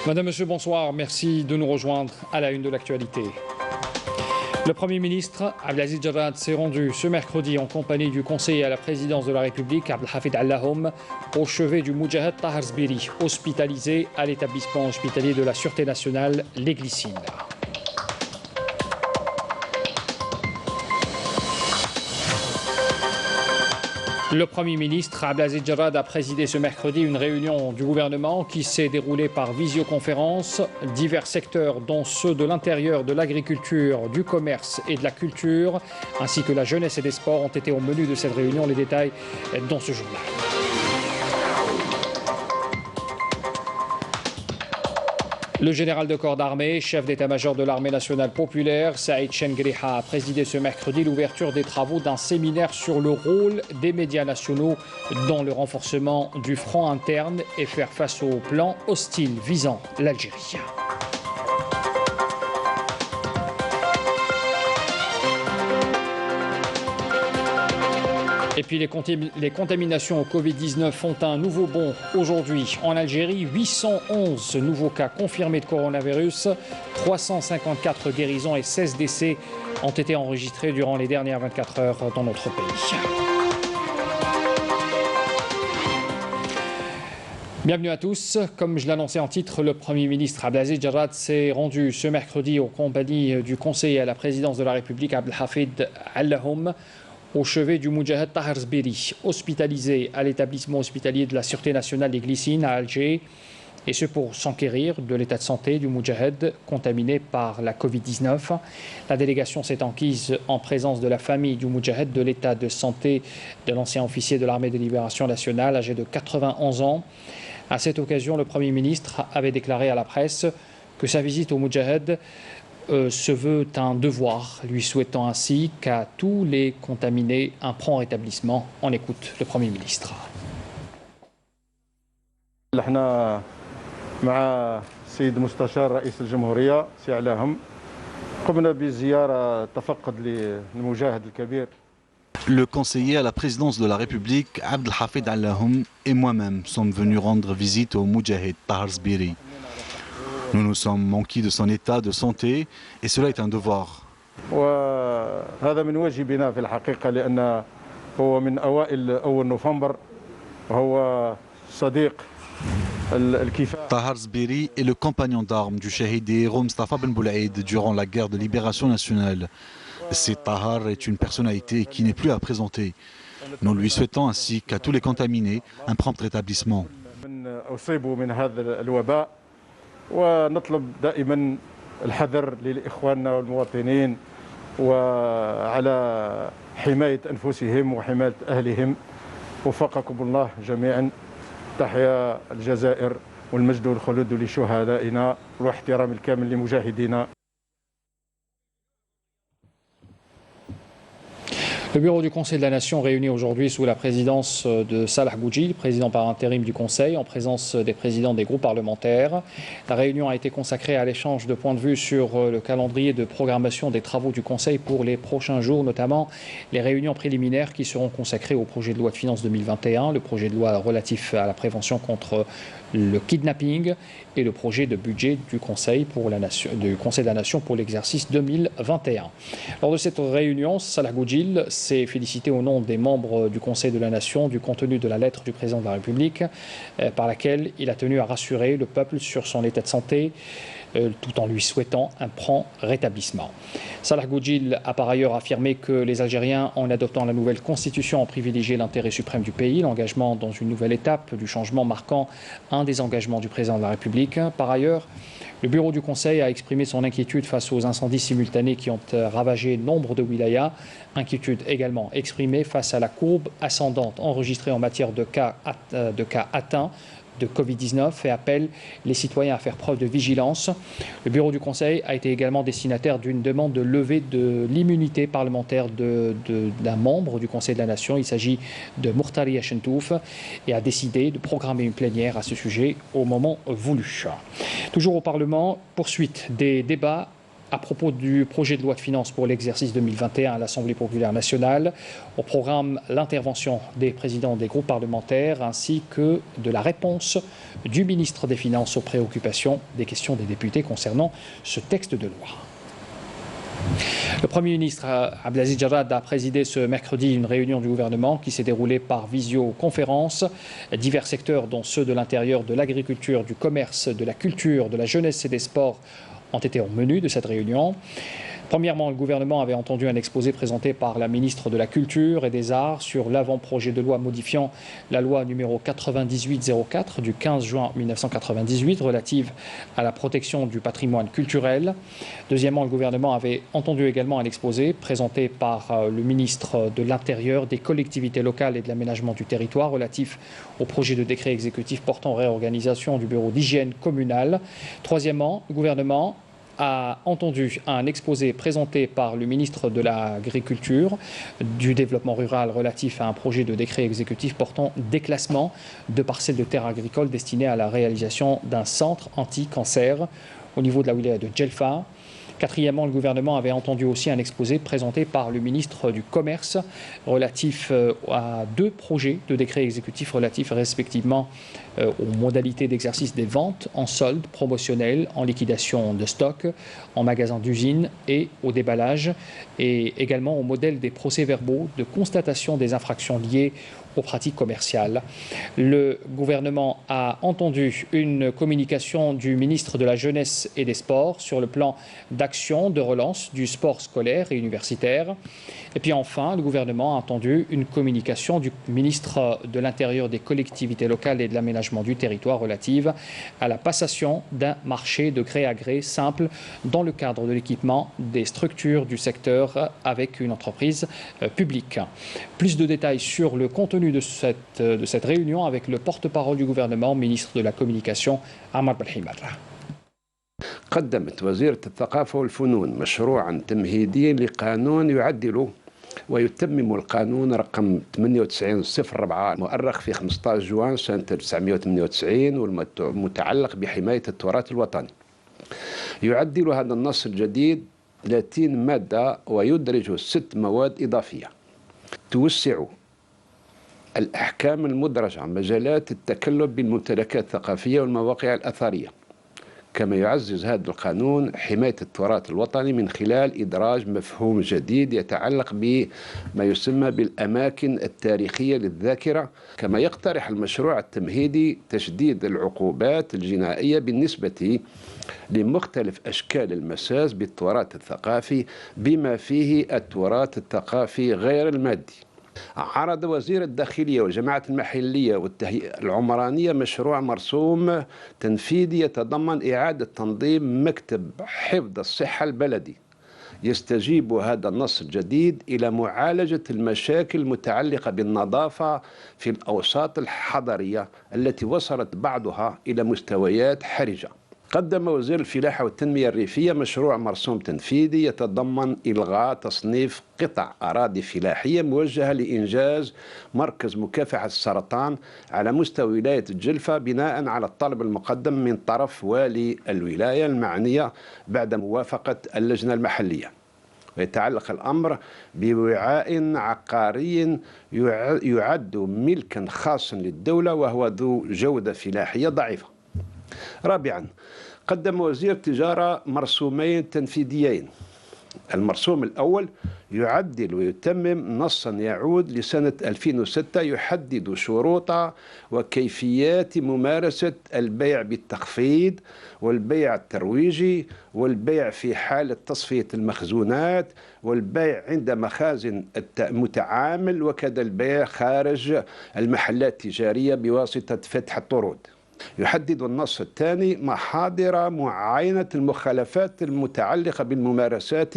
Madame, Monsieur, bonsoir. Merci de nous rejoindre à la une de l'actualité. Le Premier ministre Abdelaziz Jarrad s'est rendu ce mercredi en compagnie du conseiller à la présidence de la République Abdelhafid Allahoum au chevet du Moudjahid Tahar Sbiri, hospitalisé à l'établissement hospitalier de la Sûreté nationale, les Glycines. Le Premier ministre Abdelaziz Jarrad a présidé ce mercredi une réunion du gouvernement qui s'est déroulée par visioconférence. Divers secteurs, dont ceux de l'intérieur, de l'agriculture, du commerce et de la culture, ainsi que la jeunesse et des sports, ont été au menu de cette réunion. Les détails dans ce journal. Le général de corps d'armée, chef d'état-major de l'armée nationale populaire, Saïd Chengriha, a présidé ce mercredi l'ouverture des travaux d'un séminaire sur le rôle des médias nationaux dans le renforcement du front interne et faire face aux plans hostiles visant l'Algérie. Et puis les contaminations au Covid-19 font un nouveau bond aujourd'hui. En Algérie, 811 nouveaux cas confirmés de coronavirus, 354 guérisons et 16 décès ont été enregistrés durant les dernières 24 heures dans notre pays. Bienvenue à tous. Comme je l'annonçais en titre, le Premier ministre Abdelaziz Jarrad s'est rendu ce mercredi en compagnie du conseiller à la présidence de la République Abdelhafid Allahoum au chevet du Moudjahid Tahar Sbiri, hospitalisé à l'établissement hospitalier de la Sûreté nationale des Glycines à Alger, et ce pour s'enquérir de l'état de santé du Moudjahid contaminé par la Covid-19. La délégation s'est enquise en présence de la famille du Moudjahid de l'état de santé de l'ancien officier de l'armée de libération nationale âgé de 91 ans. À cette occasion, le Premier ministre avait déclaré à la presse que sa visite au Moudjahid se veut un devoir, lui souhaitant ainsi qu'à tous les contaminés un prompt rétablissement. On écoute le Premier ministre. احنا مع السيد مستشار رئيس الجمهورية سي علاهم قمنا بزيارة تفقد للمجاهد الكبير. Le conseiller à la présidence de la République, Abdelhafid Allahoum, et moi-même sommes venus rendre visite au Moudjahid Tahar Sbiri. Nous nous sommes enquis de son état de santé et cela est un devoir. وهذا من واجبنا في الحقيقة لأن هو من أوائل أول نوفمبر وهو صديق الكفاح. Tahar Sbiri est le compagnon d'armes du shahid et héros Mustafa Ben Boulaïd durant la guerre de libération nationale. C'est Tahar est une personnalité qui n'est plus à présenter. Nous lui souhaitons ainsi qu'à tous les contaminés un prompt rétablissement. ونطلب دائما الحذر لإخواننا والمواطنين وعلى حماية أنفسهم وحماية أهلهم. وفقكم الله جميعا. تحيا الجزائر والمجد والخلود لشهدائنا والاحترام الكامل لمجاهدينا. Le bureau du Conseil de la Nation réuni aujourd'hui sous la présidence de Salah Goudjil, président par intérim du Conseil, en présence des présidents des groupes parlementaires. La réunion a été consacrée à l'échange de points de vue sur le calendrier de programmation des travaux du Conseil pour les prochains jours, notamment les réunions préliminaires qui seront consacrées au projet de loi de finances 2021, le projet de loi relatif à la prévention contre le kidnapping et le projet de budget du Conseil de la Nation pour l'exercice 2021. Lors de cette réunion, Salah Goudjil s'est félicité au nom des membres du Conseil de la Nation du contenu de la lettre du président de la République par laquelle il a tenu à rassurer le peuple sur son état de santé tout en lui souhaitant un prompt rétablissement. Salah Goudjil a par ailleurs affirmé que les Algériens, en adoptant la nouvelle constitution, ont privilégié l'intérêt suprême du pays, l'engagement dans une nouvelle étape du changement marquant un des engagements du président de la République. Par ailleurs, le bureau du Conseil a exprimé son inquiétude face aux incendies simultanés qui ont ravagé nombre de wilayas. Inquiétude également exprimée face à la courbe ascendante enregistrée en matière de cas atteints de Covid-19 et appelle les citoyens à faire preuve de vigilance. Le bureau du Conseil a été également destinataire d'une demande de levée de l'immunité parlementaire d'un membre du Conseil de la Nation. Il s'agit de Mourtari Achentouf et a décidé de programmer une plénière à ce sujet au moment voulu. Toujours au Parlement, poursuite des débats à propos du projet de loi de finances pour l'exercice 2021 à l'Assemblée populaire nationale. Au programme, l'intervention des présidents des groupes parlementaires ainsi que de la réponse du ministre des Finances aux préoccupations des questions des députés concernant ce texte de loi. Le Premier ministre Abdelaziz Jarrad a présidé ce mercredi une réunion du gouvernement qui s'est déroulée par visioconférence. Divers secteurs, dont ceux de l'intérieur, de l'agriculture, du commerce, de la culture, de la jeunesse et des sports, ont été au menu de cette réunion. Premièrement, le gouvernement avait entendu un exposé présenté par la ministre de la Culture et des Arts sur l'avant-projet de loi modifiant la loi numéro 9804 du 15 juin 1998 relative à la protection du patrimoine culturel. Deuxièmement, le gouvernement avait entendu également un exposé présenté par le ministre de l'Intérieur, des collectivités locales et de l'aménagement du territoire relatif au projet de décret exécutif portant réorganisation du bureau d'hygiène communale. Troisièmement, le gouvernement a entendu un exposé présenté par le ministre de l'Agriculture, du Développement rural relatif à un projet de décret exécutif portant déclassement de parcelles de terres agricoles destinées à la réalisation d'un centre anti-cancer au niveau de la wilaya de Djelfa. Quatrièmement, le gouvernement avait entendu aussi un exposé présenté par le ministre du Commerce relatif à deux projets de décret exécutif relatifs respectivement aux modalités d'exercice des ventes en solde promotionnel, en liquidation de stock, en magasin d'usine et au déballage, et également au modèle des procès-verbaux de constatation des infractions liées aux pratiques commerciales. Le gouvernement a entendu une communication du ministre de la Jeunesse et des Sports sur le plan d'action de relance du sport scolaire et universitaire. Et puis enfin, le gouvernement a entendu une communication du ministre de l'Intérieur, des collectivités locales et de l'aménagement du territoire relative à la passation d'un marché de gré à gré simple dans le cadre de l'équipement des structures du secteur avec une entreprise publique. Plus de détails sur le contenu de cette réunion avec le porte-parole du gouvernement, ministre de la Communication, Ammar Belhimar. قدمت وزيرة الثقافة والفنون مشروعا تمهيديا لقانون يعدل ويتمم القانون رقم 98/04 مؤرخ في 15 جوان سنة 1998 والمتعلق بحماية التراث الوطني. يعدل هذا النص الجديد 30 مادة ويدرج 6 مواد إضافية. توسع الأحكام المدرجة عن مجالات التكلف بالممتلكات الثقافية والمواقع الأثرية. كما يعزز هذا القانون حماية التراث الوطني من خلال إدراج مفهوم جديد يتعلق بما يسمى بالأماكن التاريخية للذاكرة. كما يقترح المشروع التمهيدي تشديد العقوبات الجنائية بالنسبة لمختلف أشكال المساس بالتراث الثقافي بما فيه التراث الثقافي غير المادي. عرض وزير الداخلية والجماعة المحلية والتهيئة العمرانية مشروع مرسوم تنفيذي يتضمن إعادة تنظيم مكتب حفظ الصحة البلدي. يستجيب هذا النص الجديد إلى معالجة المشاكل المتعلقة بالنظافة في الأوساط الحضرية التي وصلت بعضها إلى مستويات حرجة. قدم وزير الفلاحة والتنمية الريفية مشروع مرسوم تنفيذي يتضمن إلغاء تصنيف قطع أراضي فلاحية موجهة لإنجاز مركز مكافحة السرطان على مستوى ولاية الجلفة بناء على الطلب المقدم من طرف والي الولاية المعنية بعد موافقة اللجنة المحلية. ويتعلق الأمر بوعاء عقاري يعد ملكا خاصا للدولة وهو ذو جودة فلاحية ضعيفة. رابعا، قدم وزير التجارة مرسومين تنفيذيين. المرسوم الأول يعدل ويتمم نصا يعود لسنة 2006 يحدد شروط وكيفيات ممارسة البيع بالتخفيض والبيع الترويجي والبيع في حالة تصفية المخزونات والبيع عند مخازن المتعامل وكذا البيع خارج المحلات التجارية بواسطة فتح الطرود. يحدد النص الثاني محاضر معاينة المخالفات المتعلقة بالممارسات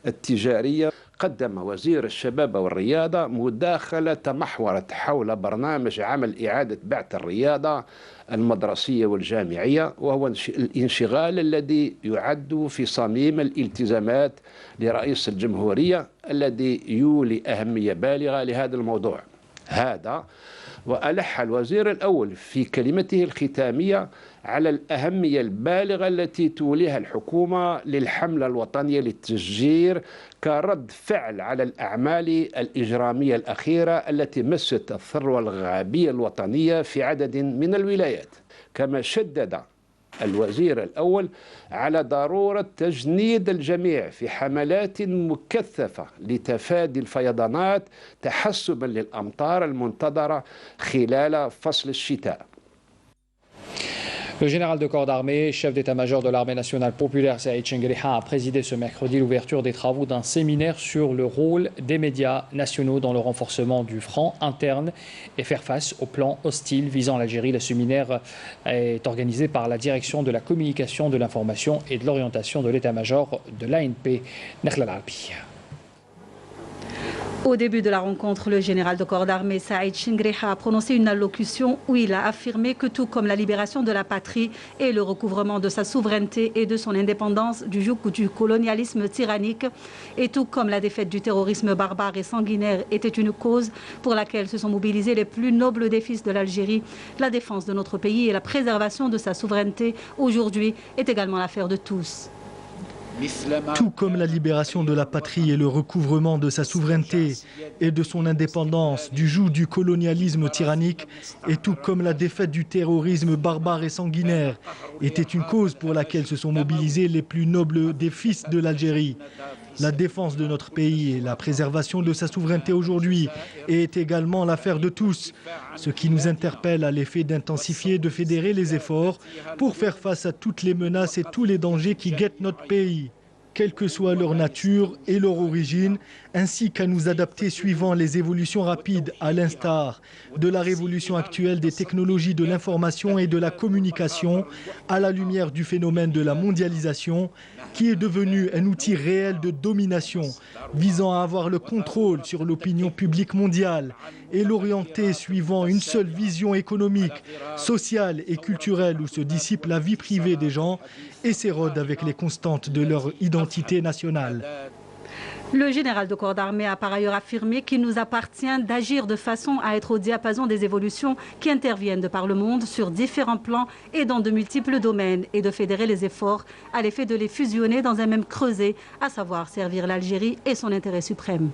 التجارية. قدم وزير الشباب والرياضة مداخلة تمحورت حول برنامج عمل إعادة بعث الرياضة المدرسية والجامعية، وهو الانشغال الذي يعد في صميم الالتزامات لرئيس الجمهورية الذي يولي أهمية بالغة لهذا الموضوع. هذا وألح الوزير الأول في كلمته الختامية على الأهمية البالغة التي توليها الحكومة للحملة الوطنية للتشجير كرد فعل على الأعمال الإجرامية الأخيرة التي مست الثروة الغابية الوطنية في عدد من الولايات. كما شدد الوزير الأول على ضرورة تجنيد الجميع في حملات مكثفة لتفادي الفيضانات تحسبا للأمطار المنتظرة خلال فصل الشتاء. Le général de corps d'armée, chef d'état-major de l'armée nationale populaire, Saïd Chengriha, a présidé ce mercredi l'ouverture des travaux d'un séminaire sur le rôle des médias nationaux dans le renforcement du front interne et faire face aux plans hostiles visant l'Algérie. Le séminaire est organisé par la direction de la communication, de l'information et de l'orientation de l'état-major de l'ANP. Nakhla Al-Arbi. Au début de la rencontre, le général de corps d'armée Saïd Chengriha a prononcé une allocution où il a affirmé que tout comme la libération de la patrie et le recouvrement de sa souveraineté et de son indépendance du joug du colonialisme tyrannique, et tout comme la défaite du terrorisme barbare et sanguinaire était une cause pour laquelle se sont mobilisés les plus nobles des fils de l'Algérie, la défense de notre pays et la préservation de sa souveraineté aujourd'hui est également l'affaire de tous. Tout comme la libération de la patrie et le recouvrement de sa souveraineté et de son indépendance du joug du colonialisme tyrannique, et tout comme la défaite du terrorisme barbare et sanguinaire, était une cause pour laquelle se sont mobilisés les plus nobles des fils de l'Algérie. La défense de notre pays et la préservation de sa souveraineté aujourd'hui est également l'affaire de tous, ce qui nous interpelle à l'effet d'intensifier, de fédérer les efforts pour faire face à toutes les menaces et tous les dangers qui guettent notre pays, quelle que soit leur nature et leur origine, ainsi qu'à nous adapter suivant les évolutions rapides, à l'instar de la révolution actuelle des technologies de l'information et de la communication, à la lumière du phénomène de la mondialisation, qui est devenu un outil réel de domination, visant à avoir le contrôle sur l'opinion publique mondiale et l'orienter suivant une seule vision économique, sociale et culturelle où se dissipe la vie privée des gens et s'érode avec les constantes de leur identité nationale. Le général de corps d'armée a par ailleurs affirmé qu'il nous appartient d'agir de façon à être au diapason des évolutions qui interviennent de par le monde sur différents plans et dans de multiples domaines et de fédérer les efforts à l'effet de les fusionner dans un même creuset, à savoir servir l'Algérie et son intérêt suprême.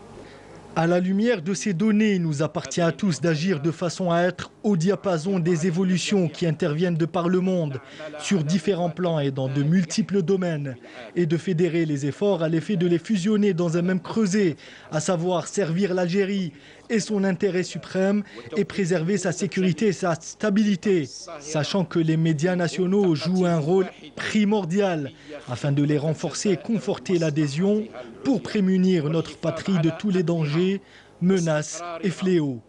À la lumière de ces données, il nous appartient à tous d'agir de façon à être au diapason des évolutions qui interviennent de par le monde, sur différents plans et dans de multiples domaines, et de fédérer les efforts à l'effet de les fusionner dans un même creuset, à savoir servir l'Algérie et son intérêt suprême et préserver sa sécurité et sa stabilité, sachant que les médias nationaux jouent un rôle primordial afin de les renforcer et conforter l'adhésion pour prémunir notre patrie de tous les dangers, menaces et fléaux.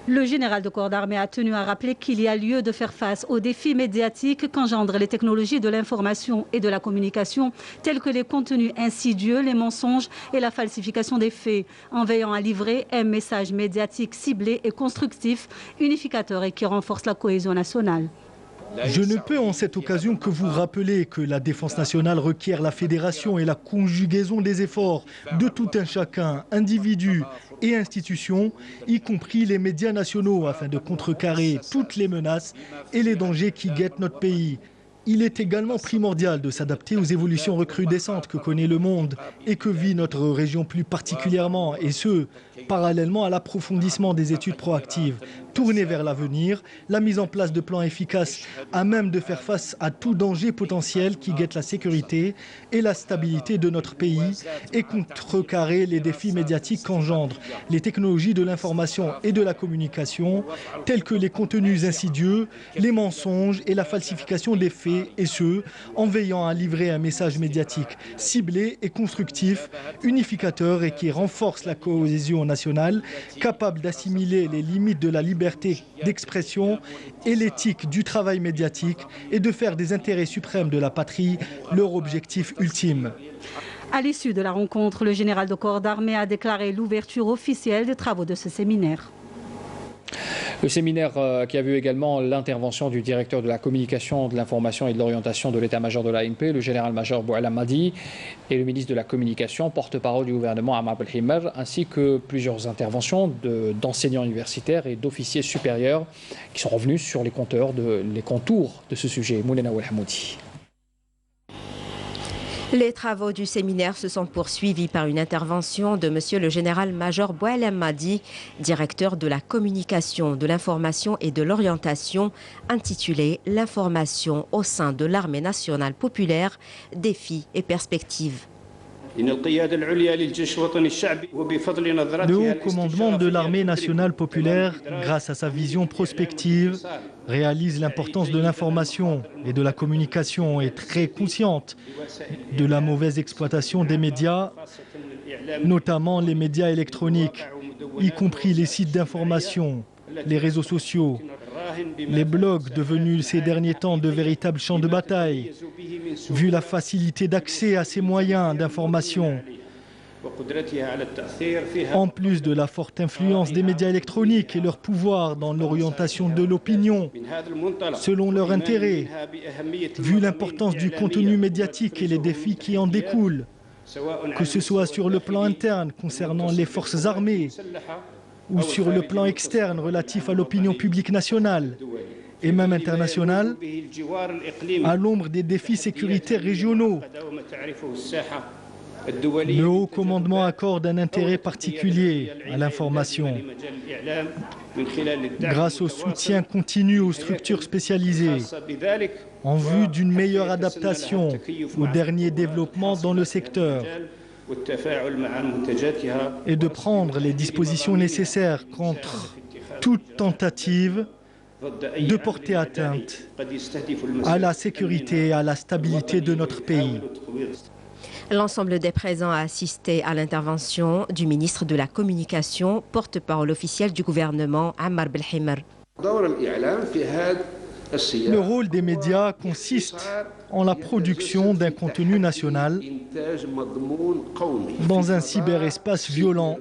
Le général de corps d'armée a tenu à rappeler qu'il y a lieu de faire face aux défis médiatiques qu'engendrent les technologies de l'information et de la communication, tels que les contenus insidieux, les mensonges et la falsification des faits, en veillant à livrer un message médiatique ciblé et constructif, unificateur et qui renforce la cohésion nationale. Je ne peux en cette occasion que vous rappeler que la défense nationale requiert la fédération et la conjugaison des efforts de tout un chacun, individus et institutions, y compris les médias nationaux, afin de contrecarrer toutes les menaces et les dangers qui guettent notre pays. Il est également primordial de s'adapter aux évolutions recrudescentes que connaît le monde et que vit notre région plus particulièrement, et ce, parallèlement à l'approfondissement des études proactives, tournées vers l'avenir, la mise en place de plans efficaces à même de faire face à tout danger potentiel qui guette la sécurité et la stabilité de notre pays et contrecarrer les défis médiatiques qu'engendrent les technologies de l'information et de la communication, tels que les contenus insidieux, les mensonges et la falsification des faits, et ce, en veillant à livrer un message médiatique ciblé et constructif, unificateur et qui renforce la cohésion nationale, capable d'assimiler les limites de la liberté d'expression et l'éthique du travail médiatique et de faire des intérêts suprêmes de la patrie leur objectif ultime. À l'issue de la rencontre, le général de corps d'armée a déclaré l'ouverture officielle des travaux de ce séminaire. Le séminaire qui a vu également l'intervention du directeur de la communication, de l'information et de l'orientation de l'état-major de l'ANP, le général-major Boualem Madi, et le ministre de la communication, porte-parole du gouvernement Ammar Belhimer, ainsi que plusieurs interventions d'enseignants universitaires et d'officiers supérieurs qui sont revenus sur les contours de ce sujet. Moulena Ouelhamoudi. Les travaux du séminaire se sont poursuivis par une intervention de M. le général-major Boualem Madi, directeur de la communication, de l'information et de l'orientation, intitulée « L'information au sein de l'armée nationale populaire, défis et perspectives ». Le haut commandement de l'armée nationale populaire, grâce à sa vision prospective, réalise l'importance de l'information et de la communication et est très consciente de la mauvaise exploitation des médias, notamment les médias électroniques, y compris les sites d'information, les réseaux sociaux, les blogs devenus ces derniers temps de véritables champs de bataille, vu la facilité d'accès à ces moyens d'information, en plus de la forte influence des médias électroniques et leur pouvoir dans l'orientation de l'opinion, selon leur intérêt, vu l'importance du contenu médiatique et les défis qui en découlent, que ce soit sur le plan interne concernant les forces armées, ou sur le plan externe relatif à l'opinion publique nationale et même internationale, à l'ombre des défis sécuritaires régionaux. Le haut commandement accorde un intérêt particulier à l'information. Grâce au soutien continu aux structures spécialisées, en vue d'une meilleure adaptation aux derniers développements dans le secteur, et de prendre les dispositions nécessaires contre toute tentative de porter atteinte à la sécurité et à la stabilité de notre pays. L'ensemble des présents a assisté à l'intervention du ministre de la Communication, porte-parole officiel du gouvernement, Ammar Belhimer. Le rôle des médias consiste en la production d'un contenu national dans un cyberespace violent,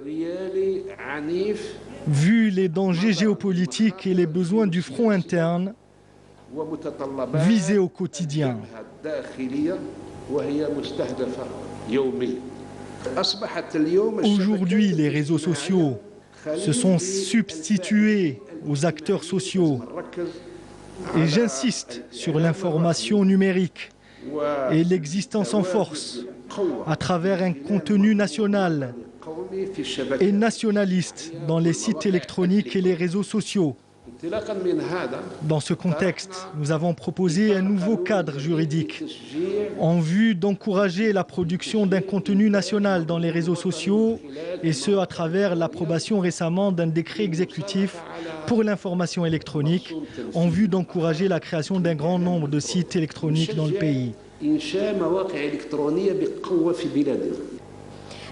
vu les dangers géopolitiques et les besoins du front interne visés au quotidien. Aujourd'hui, les réseaux sociaux se sont substitués aux acteurs sociaux. Et j'insiste sur l'information numérique et l'existence en force à travers un contenu national et nationaliste dans les sites électroniques et les réseaux sociaux. Dans ce contexte, nous avons proposé un nouveau cadre juridique en vue d'encourager la production d'un contenu national dans les réseaux sociaux, et ce à travers l'approbation récemment d'un décret exécutif pour l'information électronique en vue d'encourager la création d'un grand nombre de sites électroniques dans le pays.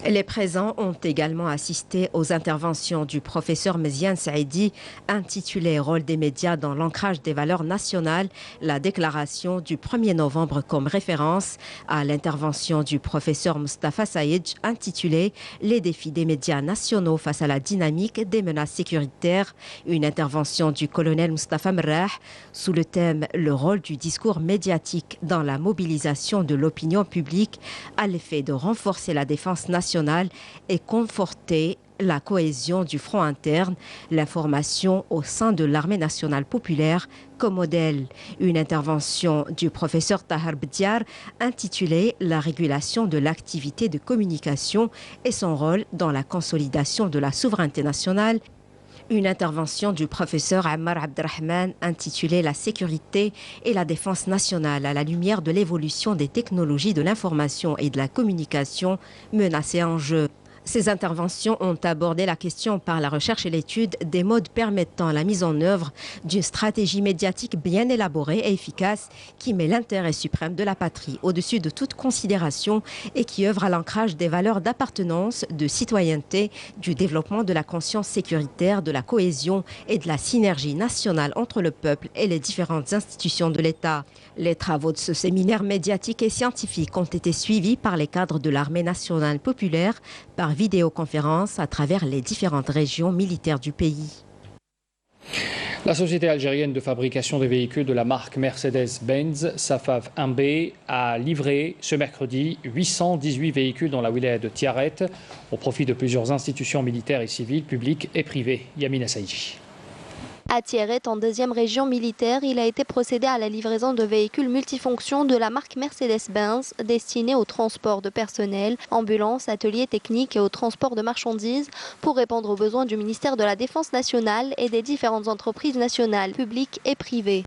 Les présents ont également assisté aux interventions du professeur Meziane Saïdi, intitulée « Rôle des médias dans l'ancrage des valeurs nationales », la déclaration du 1er novembre comme référence, à l'intervention du professeur Mustafa Saïd, intitulée « Les défis des médias nationaux face à la dynamique des menaces sécuritaires », une intervention du colonel Mustafa Merrah sous le thème « Le rôle du discours médiatique dans la mobilisation de l'opinion publique à l'effet de renforcer la défense nationale et conforter la cohésion du front interne, l'information au sein de l'armée nationale populaire comme modèle. Une intervention du professeur Tahar Bdiar intitulée « La régulation de l'activité de communication et son rôle dans la consolidation de la souveraineté nationale ». Une intervention du professeur Ammar Abdrahman intitulée « La sécurité et la défense nationale à la lumière de l'évolution des technologies de l'information et de la communication menacées en jeu ». Ces interventions ont abordé la question par la recherche et l'étude des modes permettant la mise en œuvre d'une stratégie médiatique bien élaborée et efficace qui met l'intérêt suprême de la patrie au-dessus de toute considération et qui œuvre à l'ancrage des valeurs d'appartenance, de citoyenneté, du développement de la conscience sécuritaire, de la cohésion et de la synergie nationale entre le peuple et les différentes institutions de l'État. Les travaux de ce séminaire médiatique et scientifique ont été suivis par les cadres de l'armée nationale populaire par vidéoconférence à travers les différentes régions militaires du pays. La société algérienne de fabrication des véhicules de la marque Mercedes-Benz, Safaf MB, a livré ce mercredi 818 véhicules dans la wilaya de Tiaret au profit de plusieurs institutions militaires et civiles, publiques et privées. Yamina Saïdi. À Tiaret, en deuxième région militaire, il a été procédé à la livraison de véhicules multifonctions de la marque Mercedes-Benz destinés au transport de personnel, ambulances, ateliers techniques et au transport de marchandises pour répondre aux besoins du ministère de la Défense nationale et des différentes entreprises nationales, publiques et privées.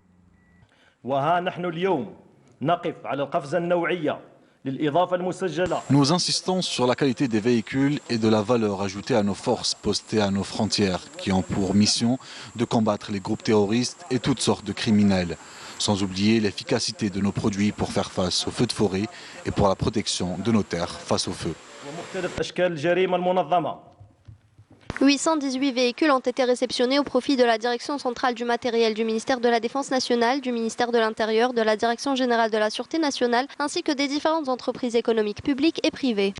Nous insistons sur la qualité des véhicules et de la valeur ajoutée à nos forces postées à nos frontières qui ont pour mission de combattre les groupes terroristes et toutes sortes de criminels, sans oublier l'efficacité de nos produits pour faire face aux feux de forêt et pour la protection de nos terres face au feu. 818 véhicules ont été réceptionnés au profit de la Direction centrale du matériel du ministère de la Défense nationale, du ministère de l'Intérieur, de la Direction générale de la Sûreté nationale, ainsi que des différentes entreprises économiques publiques et privées.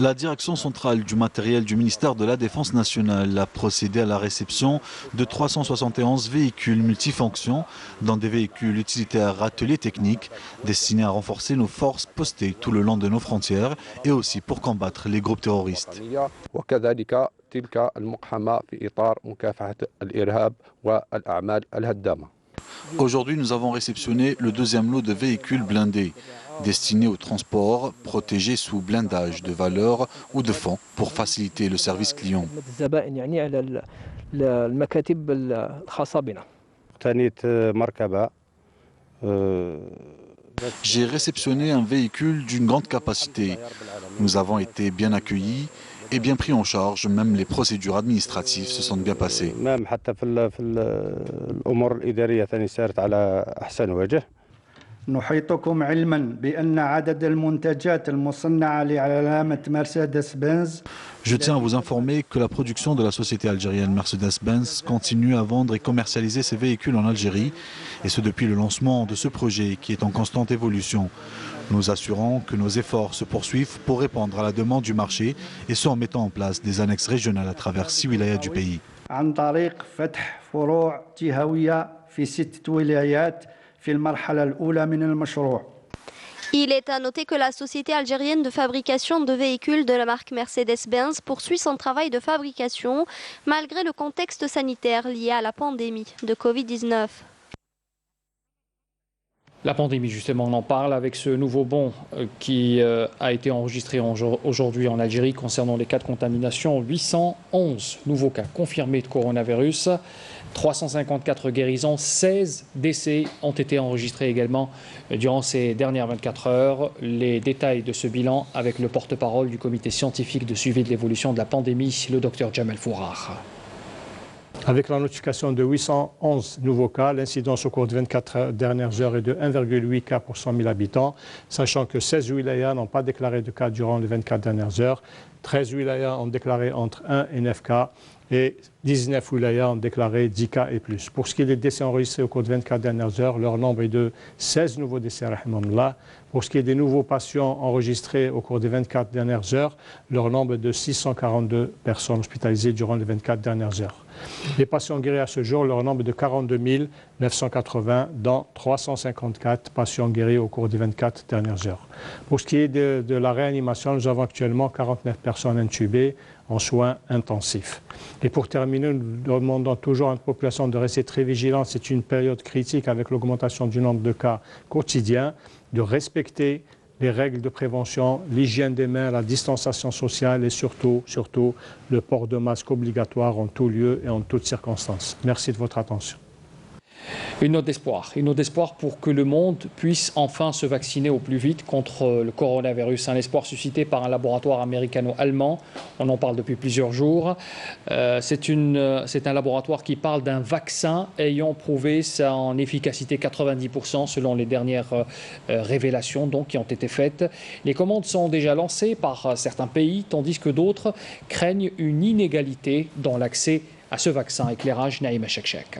La direction centrale du matériel du ministère de la Défense nationale a procédé à la réception de 371 véhicules multifonctions, dans des véhicules utilitaires ateliers techniques destinés à renforcer nos forces postées tout le long de nos frontières et aussi pour combattre les groupes terroristes. Aujourd'hui, nous avons réceptionné le deuxième lot de véhicules blindés, destinés au transport, protégés sous blindage de valeur ou de fonds pour faciliter le service client. J'ai réceptionné un véhicule d'une grande capacité. Nous avons été bien accueillis et bien pris en charge, même les procédures administratives se sont bien passées. Je tiens à vous informer que la production de la société algérienne Mercedes-Benz continue à vendre et commercialiser ses véhicules en Algérie, et ce depuis le lancement de ce projet qui est en constante évolution. Nous assurons que nos efforts se poursuivent pour répondre à la demande du marché et ce en mettant en place des annexes régionales à travers 6 wilayas du pays. Il est à noter que la société algérienne de fabrication de véhicules de la marque Mercedes-Benz poursuit son travail de fabrication malgré le contexte sanitaire lié à la pandémie de Covid-19. La pandémie, justement, on en parle avec ce nouveau bon qui a été enregistré aujourd'hui en Algérie concernant les cas de contamination. 811 nouveaux cas confirmés de coronavirus, 354 guérisons, 16 décès ont été enregistrés également durant ces dernières 24 heures. Les détails de ce bilan avec le porte-parole du comité scientifique de suivi de l'évolution de la pandémie, le docteur Jamal Fourar. Avec la notification de 811 nouveaux cas, l'incidence au cours de 24 dernières heures est de 1,8 cas pour 100 000 habitants, sachant que 16 wilayas n'ont pas déclaré de cas durant les 24 dernières heures, 13 wilayas ont déclaré entre 1 et 9 cas, et 19 wilayas ont déclaré 10 cas et plus. Pour ce qui est des décès enregistrés au cours de 24 dernières heures, leur nombre est de 16 nouveaux décès, rahimahullah. Pour ce qui est des nouveaux patients enregistrés au cours des 24 dernières heures, leur nombre est de 642 personnes hospitalisées durant les 24 dernières heures. Les patients guéris à ce jour, leur nombre est de 42 980, dont 354 patients guéris au cours des 24 dernières heures. Pour ce qui est de la réanimation, nous avons actuellement 49 personnes intubées en soins intensifs. Et pour terminer, nous demandons toujours à notre population de rester très vigilante. C'est une période critique avec l'augmentation du nombre de cas quotidiens, de respecter les règles de prévention, l'hygiène des mains, la distanciation sociale et surtout le port de masque obligatoire en tout lieu et en toutes circonstances. Merci de votre attention. Une note d'espoir pour que le monde puisse enfin se vacciner au plus vite contre le coronavirus. Un espoir suscité par un laboratoire américano-allemand. On en parle depuis plusieurs jours. C'est un laboratoire qui parle d'un vaccin ayant prouvé son efficacité 90% selon les dernières révélations donc, qui ont été faites. Les commandes sont déjà lancées par certains pays, tandis que d'autres craignent une inégalité dans l'accès à ce vaccin. Éclairage Naïma Chekchek.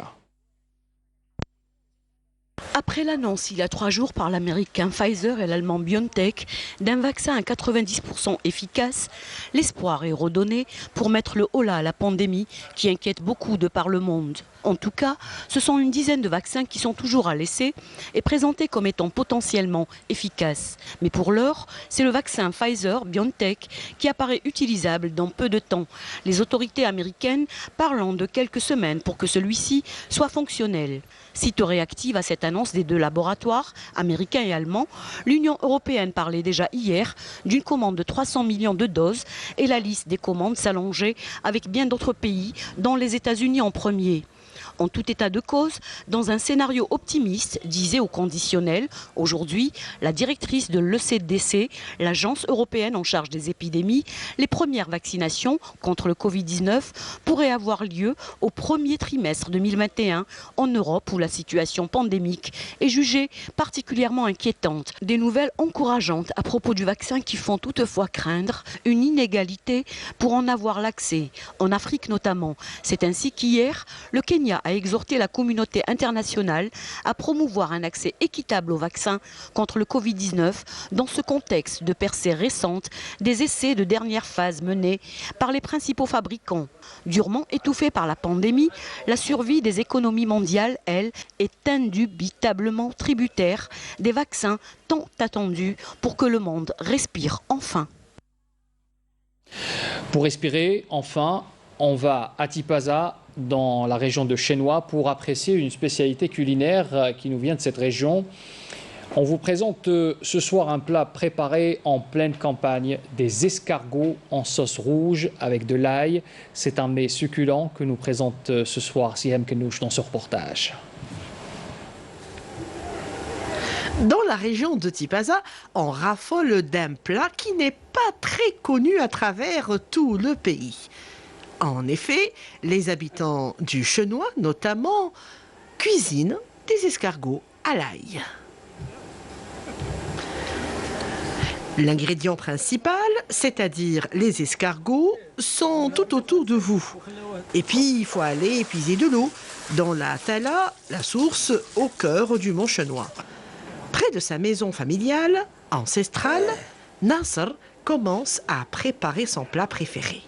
Après l'annonce il y a 3 jours par l'américain Pfizer et l'allemand BioNTech d'un vaccin à 90% efficace, l'espoir est redonné pour mettre le holà à la pandémie qui inquiète beaucoup de par le monde. En tout cas, ce sont une dizaine de vaccins qui sont toujours à l'essai et présentés comme étant potentiellement efficaces. Mais pour l'heure, c'est le vaccin Pfizer-BioNTech qui apparaît utilisable dans peu de temps. Les autorités américaines parlant de quelques semaines pour que celui-ci soit fonctionnel. Site réactive à cette annonce des 2 laboratoires, américains et allemands, l'Union européenne parlait déjà hier d'une commande de 300 millions de doses et la liste des commandes s'allongeait avec bien d'autres pays, dont les États-Unis en premier. En tout état de cause, dans un scénario optimiste, disait au conditionnel, aujourd'hui, la directrice de l'ECDC, l'agence européenne en charge des épidémies, les premières vaccinations contre le Covid-19 pourraient avoir lieu au premier trimestre 2021 en Europe où la situation pandémique est jugée particulièrement inquiétante. Des nouvelles encourageantes à propos du vaccin qui font toutefois craindre une inégalité pour en avoir l'accès, en Afrique notamment. C'est ainsi qu'hier, le Kenya a exhorté la communauté internationale à promouvoir un accès équitable au vaccin contre le Covid-19 dans ce contexte de percée récente des essais de dernière phase menés par les principaux fabricants. Durement étouffée par la pandémie, la survie des économies mondiales, elle, est indubitablement tributaire des vaccins tant attendus pour que le monde respire enfin. Pour respirer, enfin, on va à Tipaza, dans la région de Chenois, pour apprécier une spécialité culinaire qui nous vient de cette région. On vous présente ce soir un plat préparé en pleine campagne, des escargots en sauce rouge avec de l'ail. C'est un mets succulent que nous présente ce soir Sihem Kenouch dans ce reportage. Dans la région de Tipaza, on raffole d'un plat qui n'est pas très connu à travers tout le pays. En effet, les habitants du Chenois, notamment, cuisinent des escargots à l'ail. L'ingrédient principal, c'est-à-dire les escargots, sont tout autour de vous. Et puis, il faut aller épuiser de l'eau dans la Tala, la source au cœur du mont Chenois. Près de sa maison familiale, ancestrale, Nasser commence à préparer son plat préféré.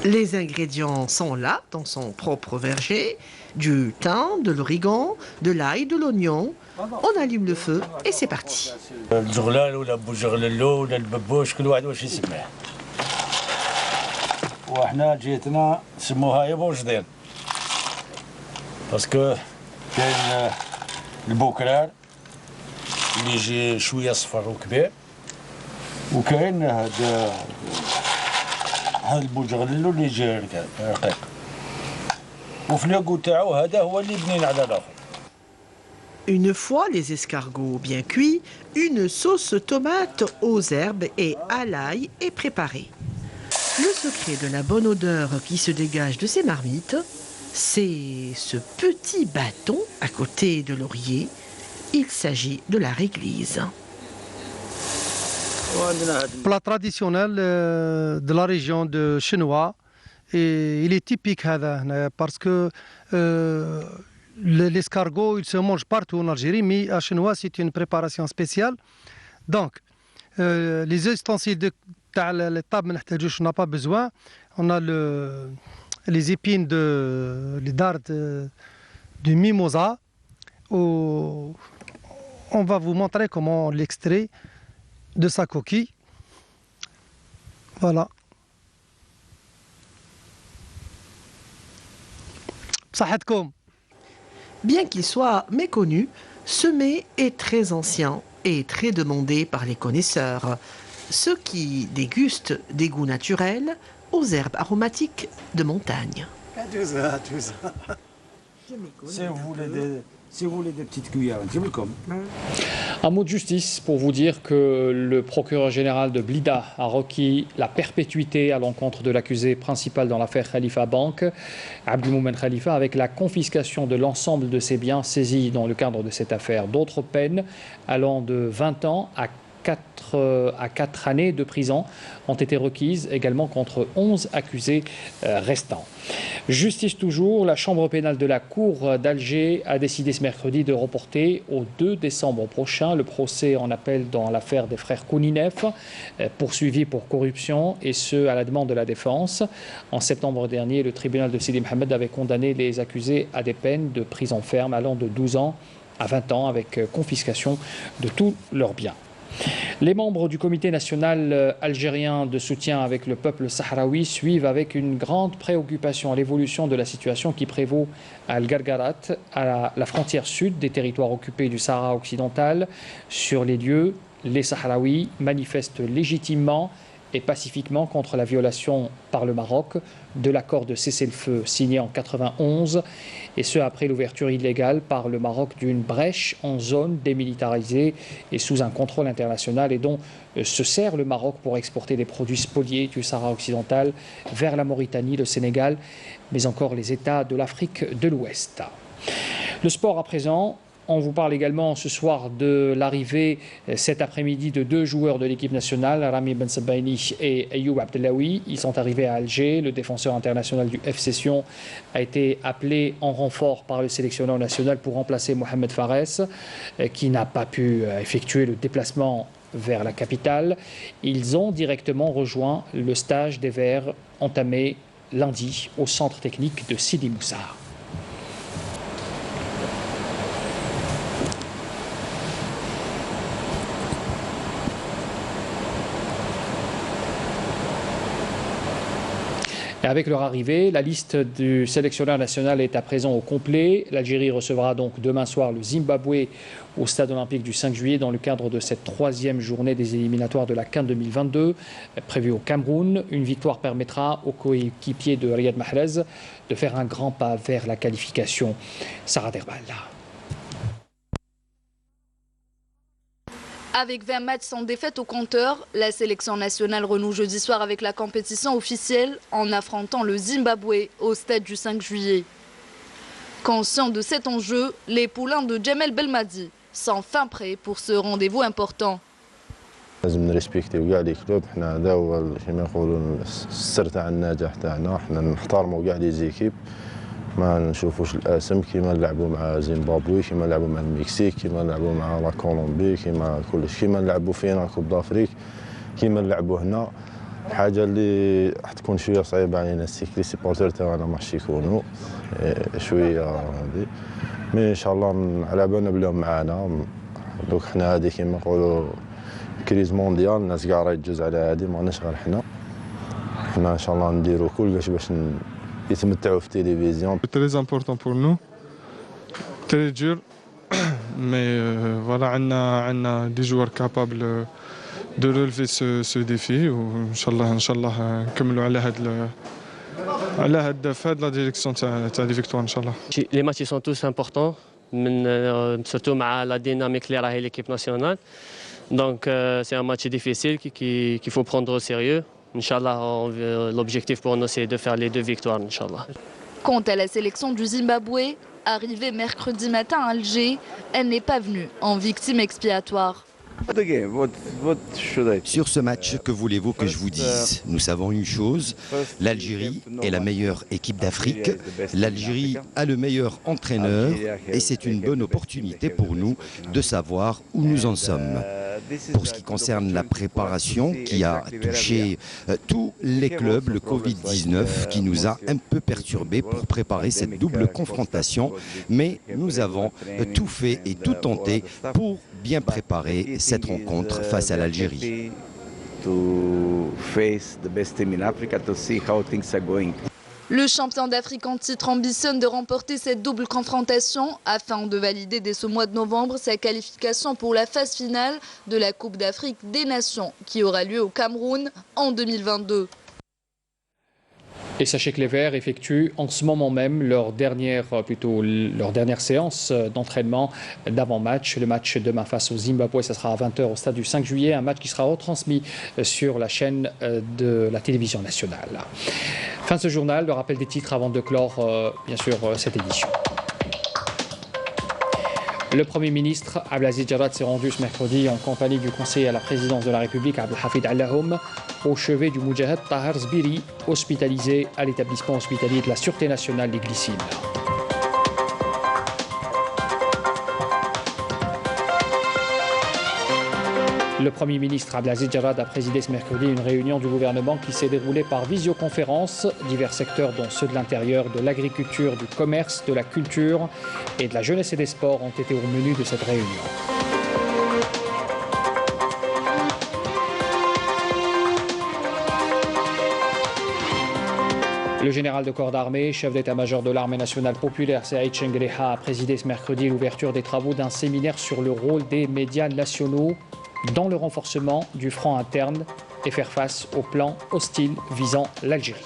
Les ingrédients sont là, dans son propre verger, du thym, de l'origan, de l'ail, de l'oignon. On allume le feu et c'est parti. الزغلال ولا بوجغللو ولا الببوش كل واحد واش يسميه. وحنا جيتنا سموها يا بوجدين. باسكو كاين البوكرار اللي يجي شويه صفر وكبير وكاين هذا البوجغللو اللي يجي رقيق. وفي الياقوت تاعو هذا هو اللي بنين على الاخر. Une fois les escargots bien cuits, une sauce tomate aux herbes et à l'ail est préparée. Le secret de la bonne odeur qui se dégage de ces marmites, c'est ce petit bâton à côté de laurier. Il s'agit de la réglise. Plat traditionnel de la région de Chenois. Et il est typique parce que l'escargot, il se mange partout en Algérie, mais à Chenois, c'est une préparation spéciale. Donc, les ustensiles de la table, on n'a pas besoin. On a les épines les dards du mimosa. On va vous montrer comment on l'extrait de sa coquille. Voilà. Bien qu'il soit méconnu, ce mets est très ancien et très demandé par les connaisseurs, ceux qui dégustent des goûts naturels aux herbes aromatiques de montagne. Si vous voulez des petites cuillères, Un mot de justice pour vous dire que le procureur général de Blida a requis la perpétuité à l'encontre de l'accusé principal dans l'affaire Khalifa Bank, Abdelmoumen Khalifa, avec la confiscation de l'ensemble de ses biens saisis dans le cadre de cette affaire. D'autres peines allant de 20 ans à 4 années de prison ont été requises également contre 11 accusés restants. Justice toujours, la chambre pénale de la Cour d'Alger a décidé ce mercredi de reporter au 2 décembre prochain le procès en appel dans l'affaire des frères Kouninef, poursuivis pour corruption, et ce à la demande de la défense. En septembre dernier, le tribunal de Sidi Mohamed avait condamné les accusés à des peines de prison ferme allant de 12 ans à 20 ans avec confiscation de tous leurs biens. Les membres du comité national algérien de soutien avec le peuple sahraoui suivent avec une grande préoccupation l'évolution de la situation qui prévaut à Al-Gargarat, à la frontière sud des territoires occupés du Sahara occidental. Sur les lieux, les Sahraouis manifestent légitimement et pacifiquement contre la violation par le Maroc de l'accord de cessez-le-feu signé en 1991, et ce après l'ouverture illégale par le Maroc d'une brèche en zone démilitarisée et sous un contrôle international, et dont se sert le Maroc pour exporter des produits spoliés du Sahara occidental vers la Mauritanie, le Sénégal, mais encore les États de l'Afrique de l'Ouest. Le sport à présent. On vous parle également ce soir de l'arrivée cet après-midi de 2 joueurs de l'équipe nationale, Rami Ben Sabbaini et Ayoub Abdellaoui. Ils sont arrivés à Alger. Le défenseur international du FC Sion a été appelé en renfort par le sélectionneur national pour remplacer Mohamed Fares, qui n'a pas pu effectuer le déplacement vers la capitale. Ils ont directement rejoint le stage des Verts entamé lundi au centre technique de Sidi Moussa. Avec leur arrivée, la liste du sélectionneur national est à présent au complet. L'Algérie recevra donc demain soir le Zimbabwe au stade olympique du 5 juillet dans le cadre de cette 3e journée des éliminatoires de la CAN 2022 prévue au Cameroun. Une victoire permettra aux coéquipiers de Riyad Mahrez de faire un grand pas vers la qualification. Sarah Derbal. Avec 20 matchs sans défaite au compteur, la sélection nationale renoue jeudi soir avec la compétition officielle en affrontant le Zimbabwe au stade du 5 juillet. Conscients de cet enjeu, les poulains de Djamel Belmadi sont fin prêts pour ce rendez-vous important. لازم نريسبكتيو كاع لي كلوب، حنا هذا هو كيما نقولوا السر تاع النجاح تاعنا، حنا نحترموا كاع لي زيكيب، ما نشوفوش الاسم كيما نلعبوا مع زيمبابوي، كيما نلعبوا مع المكسيك، كيما نلعبوا مع لا كولومبي، كيما كلش، كيما نلعبوا فينا كوب دافريك، كيما نلعبوا هنا. الحاجه اللي راح تكون شويه صعيبه علينا لي سيبورتور تاعنا ماش يكونوا شويه هذه، مي ان شاء الله على بالنا بليهم معانا. دوك حنا هذه كيما نقولوا كريز مونديال، الناس كاع راهي تجوز على هذه، ماناش غير حنا ان شاء الله نديروا كلش باش يتمتعوا في التلفزيون. Très important pour nous, très dur, mais voilà, on a des joueurs capables de relever ce défi. وإن شاء الله نكملوا على هاد la direction تاع les victoires إن شاء الله. Les matchs sont tous importants, surtout مع la dynamique اللي راهي l'équipe nationale. Donc c'est un match difficile qu'il faut prendre au sérieux. Inch'Allah, l'objectif pour nous c'est de faire les 2 victoires, Inch'Allah. Quant à la sélection du Zimbabwe, arrivée mercredi matin à Alger, elle n'est pas venue en victime expiatoire. Sur ce match, que voulez-vous que je vous dise? Nous savons une chose, l'Algérie est la meilleure équipe d'Afrique, l'Algérie a le meilleur entraîneur et c'est une bonne opportunité pour nous de savoir où nous en sommes. Pour ce qui concerne la préparation qui a touché tous les clubs, le Covid-19 qui nous a un peu perturbés pour préparer cette double confrontation, mais nous avons tout fait et tout tenté pour bien préparer cette rencontre face à l'Algérie. Le champion d'Afrique en titre ambitionne de remporter cette double confrontation afin de valider dès ce mois de novembre sa qualification pour la phase finale de la Coupe d'Afrique des Nations qui aura lieu au Cameroun en 2022. Et sachez que les Verts effectuent en ce moment même leur dernière séance d'entraînement d'avant-match. Le match demain face au Zimbabwe, ça sera à 20 h au stade du 5 juillet. Un match qui sera retransmis sur la chaîne de la télévision nationale. Fin de ce journal, le rappel des titres avant de clore bien sûr cette édition. Le Premier ministre Abdelaziz Jarrad s'est rendu ce mercredi en compagnie du conseiller à la présidence de la République Abdelhafid Allahoum au chevet du Moudjahid Tahar Zbiri, hospitalisé à l'établissement hospitalier de la Sûreté nationale des Glycines. Le Premier ministre Abdelaziz Jarrad a présidé ce mercredi une réunion du gouvernement qui s'est déroulée par visioconférence. Divers secteurs dont ceux de l'intérieur, de l'agriculture, du commerce, de la culture et de la jeunesse et des sports ont été au menu de cette réunion. Le général de corps d'armée, chef d'état-major de l'armée nationale populaire Saïd Chengreha a présidé ce mercredi l'ouverture des travaux d'un séminaire sur le rôle des médias nationaux dans le renforcement du front interne et faire face au plan hostile visant l'Algérie.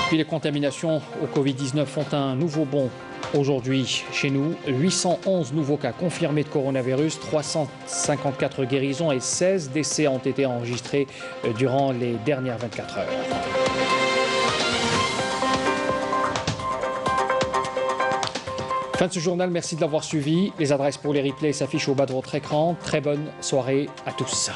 Puis les contaminations au Covid-19 font un nouveau bond aujourd'hui chez nous. 811 nouveaux cas confirmés de coronavirus, 354 guérisons et 16 décès ont été enregistrés durant les dernières 24 heures. Fin de ce journal, merci de l'avoir suivi. Les adresses pour les replays s'affichent au bas de votre écran. Très bonne soirée à tous.